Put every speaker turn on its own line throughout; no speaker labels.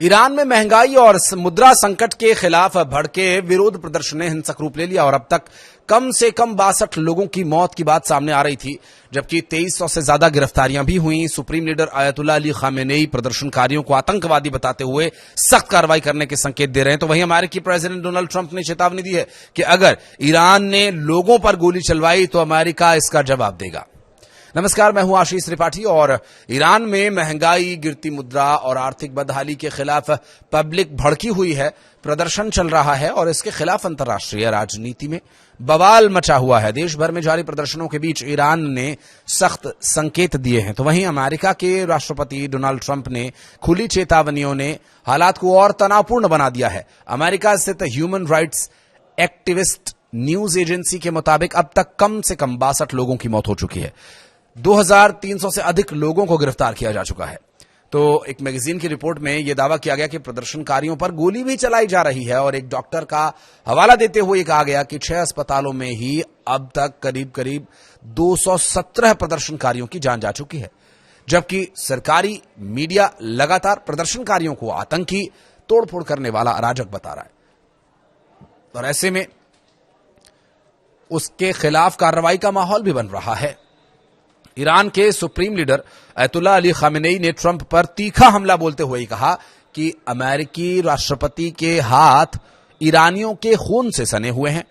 Iran में महंगाई और मुद्रा संकट के खिलाफ भड़के विरोध प्रदर्शन ने हिंसक रूप ले लिया और अब तक कम से कम 62 लोगों की मौत की बात सामने आ रही थी, जबकि 2300 से ज्यादा गिरफ्तारियां भी हुई। Supreme leader Ayatollah Ali Khamenei प्रदर्शनकारियों को आतंकवादी बताते हुए सख्त कार्रवाई करने के संकेत दे रहे हैं, तो वहीं अमेरिकी प्रेसिडेंट डोनाल्ड ट्रंप ने चेतावनी दी है कि अगर ईरान ने लोगों पर गोली चलवाई तो अमेरिका इसका जवाब देगा। नमस्कार, मैं हूं आशीष त्रिपाठी और ईरान में महंगाई, गिरती मुद्रा और आर्थिक बदहाली के खिलाफ पब्लिक भड़की हुई है, प्रदर्शन चल रहा है और इसके खिलाफ अंतर्राष्ट्रीय राजनीति में बवाल मचा हुआ है। देश भर में जारी प्रदर्शनों के बीच ईरान ने सख्त संकेत दिए हैं, तो वहीं अमेरिका के राष्ट्रपति डोनाल्ड ट्रंप ने खुली चेतावनियों ने हालात को और तनावपूर्ण बना दिया है। अमेरिका स्थित human rights activist news agency के मुताबिक अब तक कम से कम 62 लोगों की मौत हो चुकी है। 2300 से अधिक लोगों को गिरफ्तार किया जा चुका है। तो एक मैगजीन की रिपोर्ट में यह दावा किया गया कि प्रदर्शनकारियों पर गोली भी चलाई जा रही है और एक डॉक्टर का हवाला देते हुए कहा गया कि 6 अस्पतालों में ही अब तक करीब 217 प्रदर्शनकारियों की जान जा चुकी है, जबकि सरकारी मीडिया लगातार प्रदर्शनकारियों को आतंकी, तोड़फोड़ करने वाला अराजक बता रहा है और ऐसे में उसके खिलाफ कार्रवाई का माहौल भी बन रहा है। ईरान के supreme leader Ayatollah Ali Khamenei ने ट्रंप पर तीखा हमला बोलते हुए कहा कि अमेरिकी राष्ट्रपति के हाथ ईरानियों के खून से सने हुए हैं।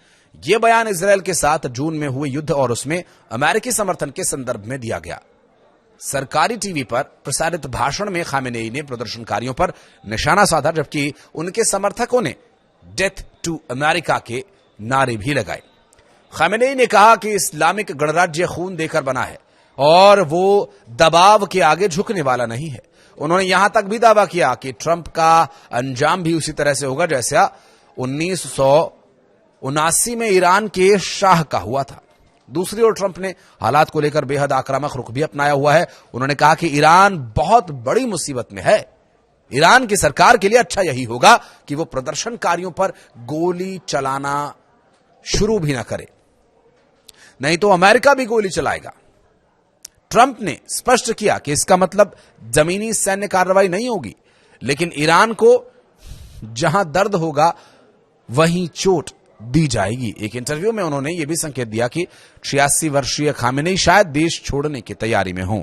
यह बयान इजरायल के साथ जून में हुए युद्ध और उसमें अमेरिकी समर्थन के संदर्भ में दिया गया। सरकारी टीवी पर प्रसारित भाषण में खामेनेई ने प्रदर्शनकारियों पर निशाना साधा, जबकि उनके समर्थकों ने डेथ टू अमेरिका के नारे भी लगाए। खामेनेई ने कहा कि इस्लामिक गणराज्य खून देकर बना है और वो दबाव के आगे झुकने वाला नहीं है। उन्होंने यहां तक भी दावा किया कि ट्रंप का अंजाम भी उसी तरह से होगा जैसा 1979 में ईरान के शाह का हुआ था। दूसरी ओर ट्रंप ने हालात को लेकर बेहद आक्रामक रुख भी अपनाया हुआ है। उन्होंने कहा कि ईरान बहुत बड़ी मुसीबत में है। ईरान की सरकार के लिए अच्छा यही होगा कि वो प्रदर्शनकारियों पर गोली चलाना शुरू भी ना करे, नहीं तो अमेरिका भी गोली चलाएगा। ट्रंप ने स्पष्ट किया कि इसका मतलब जमीनी सैन्य कार्रवाई नहीं होगी, लेकिन ईरान को जहां दर्द होगा वहीं चोट दी जाएगी। एक इंटरव्यू में उन्होंने यह भी संकेत दिया कि 86 वर्षीय खामेनेई शायद देश छोड़ने की तैयारी में हों।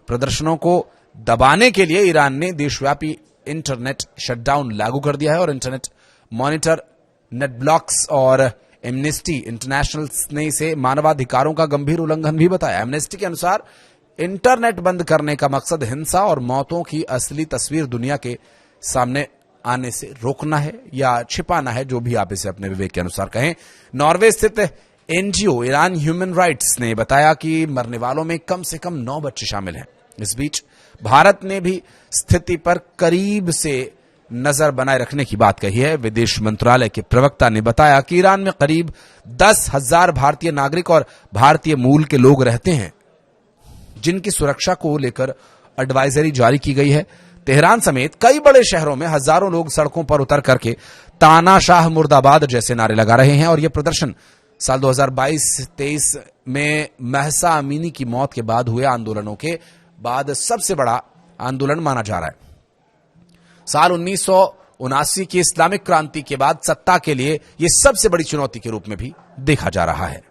प्रदर्शनों को दबाने के लिए ईरान ने देशव्यापी इंटरनेट शटडाउन लागू कर दिया है और इंटरनेट मॉनिटर, नेट ब्लॉक्स और एमनेस्टी इंटरनेशनल ने इसे मानवाधिकारों का गंभीर उल्लंघन भी बताया। एमनेस्टी के अनुसार इंटरनेट बंद करने का मकसद हिंसा और मौतों की असली तस्वीर दुनिया के सामने आने से रोकना है या छिपाना है, जो भी आप इसे अपने विवेक के अनुसार कहें। नॉर्वे स्थित एनजीओ ईरान ह्यूमन राइट्स ने बताया कि मरने वालों में कम से कम 9 बच्चे शामिल हैं। इस बीच भारत ने भी स्थिति पर करीब से नजर बनाए रखने की बात कही है। विदेश मंत्रालय के प्रवक्ता ने बताया कि ईरान में करीब 10,000 भारतीय नागरिक और भारतीय मूल के लोग रहते हैं, जिनकी सुरक्षा को लेकर एडवाइजरी जारी की गई है। तेहरान समेत कई बड़े शहरों में हजारों लोग सड़कों पर उतर करके तानाशाह मुर्दाबाद जैसे नारे लगा रहे हैं और यह प्रदर्शन साल 2022-23 में महसा अमीनी की मौत के बाद हुए आंदोलनों के बाद सबसे बड़ा आंदोलन माना जा रहा है। साल 1979 की इस्लामिक क्रांति के बाद सत्ता के लिए यह सबसे बड़ी चुनौती के रूप में भी देखा जा रहा है।